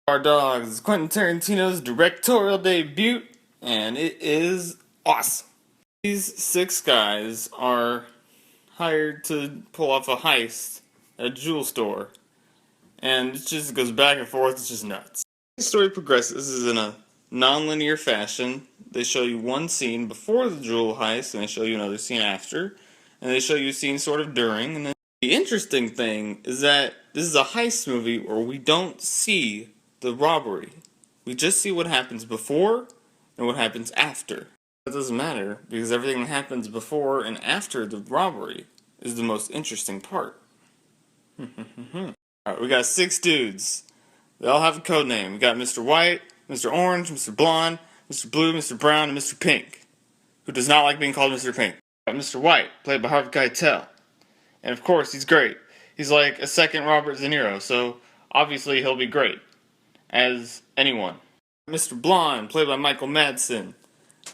Our Dogs is Quentin Tarantino's directorial debut, and it is awesome. These six guys are hired to pull off a heist at a jewel store, and it just goes back and forth. It's just nuts. The story progresses in a non-linear fashion. They show you one scene before the jewel heist, and they show you another scene after, and they show you a scene sort of during. And then the interesting thing is that this is a heist movie where we don't see the robbery. We just see what happens before and what happens after. That doesn't matter because everything that happens before and after the robbery is the most interesting part. Alright, we got six dudes. They all have a code name. We got Mr. White, Mr. Orange, Mr. Blonde, Mr. Blue, Mr. Brown, and Mr. Pink, who does not like being called Mr. Pink. We got Mr. White, played by Harvey Keitel. And of course, he's great. He's like a second Robert De Niro, so obviously he'll be great as anyone. Mr. Blonde, played by Michael Madsen.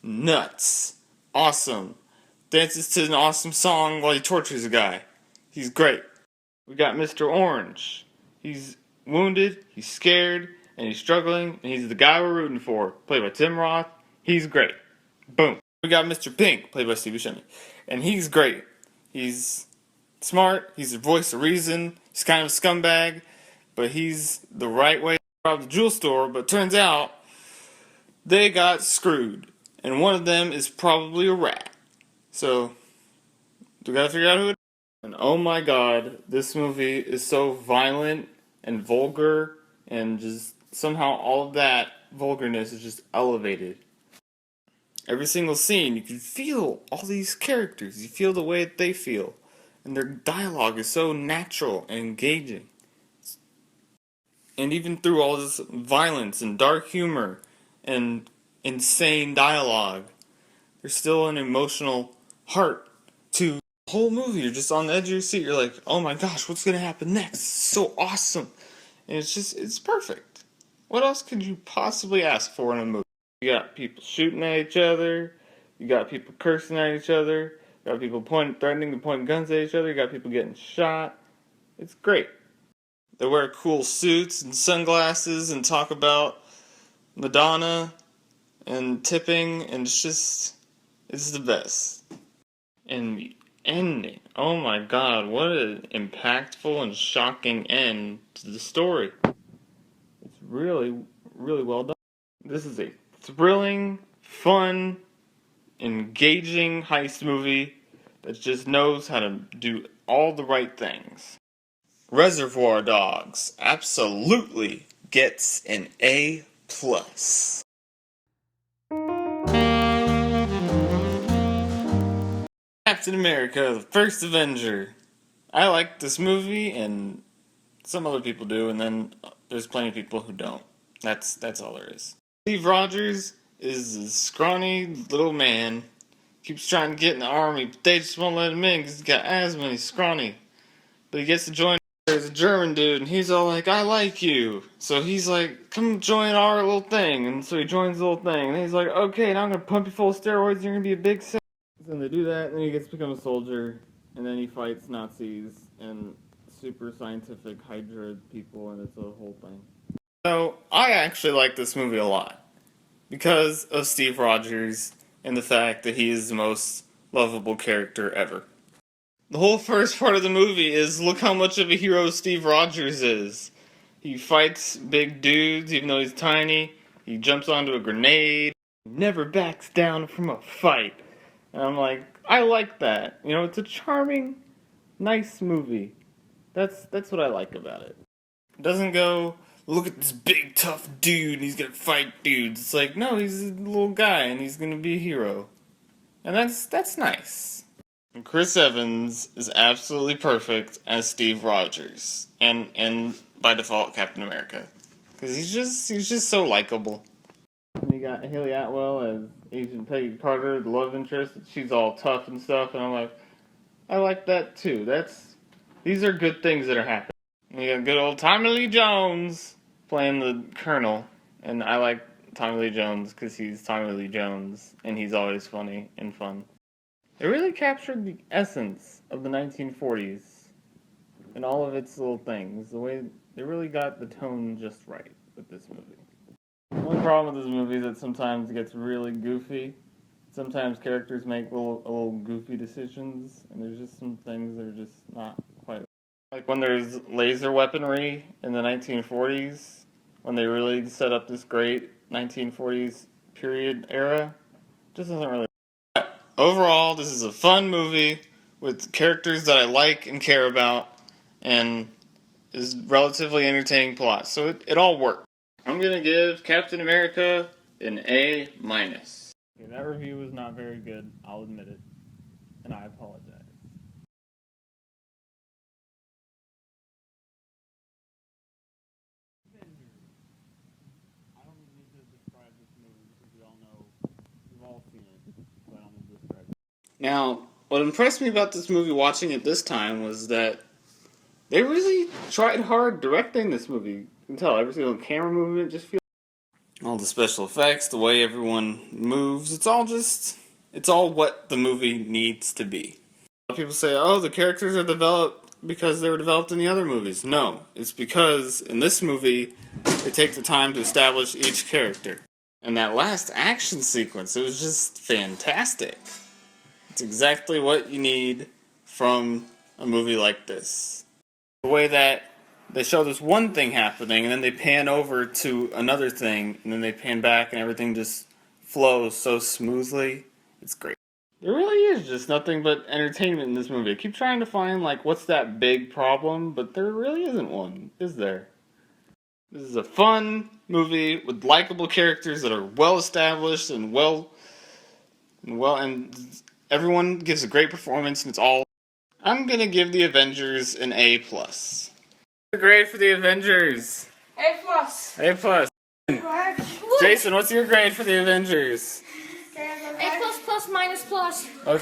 Nuts. Awesome. Dances to an awesome song while he tortures a guy. He's great. We got Mr. Orange. He's wounded, he's scared, and he's struggling, and he's the guy we're rooting for, played by Tim Roth. He's great. Boom. We got Mr. Pink, played by Steve Buscemi. And he's great. He's smart, he's the voice of reason, he's kind of a scumbag, but he's the right way to rob the jewel store, but turns out they got screwed. And one of them is probably a rat. So, we gotta figure out who it is. And oh my god, this movie is so violent and vulgar, and just somehow all of that vulgarness is just elevated. Every single scene, you can feel all these characters. You feel the way that they feel. And their dialogue is so natural and engaging. And even through all this violence and dark humor and insane dialogue, there's still an emotional heart to the whole movie. You're just on the edge of your seat. You're like, oh my gosh, what's going to happen next? It's so awesome. And it's perfect. What else could you possibly ask for in a movie? You got people shooting at each other. You got people cursing at each other. You got people threatening to point guns at each other. You got people getting shot. It's great. They wear cool suits and sunglasses and talk about Madonna and tipping, and it's the best. And the ending, oh my god, what an impactful and shocking end to the story. It's really, really well done. This is a thrilling, fun, engaging heist movie that just knows how to do all the right things. Reservoir Dogs absolutely gets an A+. Captain America, the first Avenger. I like this movie, and some other people do, and then there's plenty of people who don't. That's all there is. Steve Rogers is a scrawny little man. Keeps trying to get in the army, but they just won't let him in because he's got asthma and he's scrawny. But he gets to join. There's a German dude, and he's all like, I like you. So he's like, come join our little thing. And so he joins the little thing. And he's like, okay, now I'm going to pump you full of steroids, and you're going to be a big set. And they do that, and then he gets to become a soldier. And then he fights Nazis and super scientific Hydra people, and it's a whole thing. So, I actually like this movie a lot. Because of Steve Rogers and the fact that he is the most lovable character ever. The whole first part of the movie is look how much of a hero Steve Rogers is. He fights big dudes even though he's tiny. He jumps onto a grenade. He never backs down from a fight. And I'm like, I like that. You know, it's a charming, nice movie. That's what I like about it. It doesn't go, look at this big tough dude and he's gonna fight dudes. It's like, no, he's a little guy and he's gonna be a hero. And that's nice. And Chris Evans is absolutely perfect as Steve Rogers. And by default, Captain America. Because he's just so likable. And you got Haley Atwell as Agent Peggy Carter, the love interest. She's all tough and stuff. And I'm like, I like that too. These are good things that are happening. And you got good old Tommy Lee Jones playing the Colonel. And I like Tommy Lee Jones because he's Tommy Lee Jones. And he's always funny and fun. It really captured the essence of the 1940s and all of its little things. The way they really got the tone just right. with this movie. The only problem with this movie is that sometimes it gets really goofy. Sometimes characters make little goofy decisions, and there's just some things that are just not quite. Like when there's laser weaponry in the 1940s, when they really set up this great 1940s period era, just doesn't really. Overall, this is a fun movie with characters that I like and care about, and is relatively entertaining plot. So it all worked. I'm gonna give Captain America an A-. Okay, that review was not very good, I'll admit it, and I apologize. I don't need to describe this movie because we all know, we've all seen it, so I don't need to describe it. Now, what impressed me about this movie watching it this time was that they really tried hard directing this movie. You can tell every single camera movement just feels. All the special effects, the way everyone moves, it's all what the movie needs to be. A lot of people say, oh, the characters are developed because they were developed in the other movies. No, it's because in this movie, they take the time to establish each character. And that last action sequence, it was just fantastic. It's exactly what you need from a movie like this. The way that they show this one thing happening, and then they pan over to another thing, and then they pan back, and everything just flows so smoothly. It's great. There really is just nothing but entertainment in this movie. I keep trying to find, like, what's that big problem, but there really isn't one, is there? This is a fun movie with likable characters that are well established and and everyone gives a great performance, and it's all. I'm gonna give the Avengers an A+. Grade for the Avengers. A+. A+. Jason, what's your grade for the Avengers? A++, minus plus. Okay.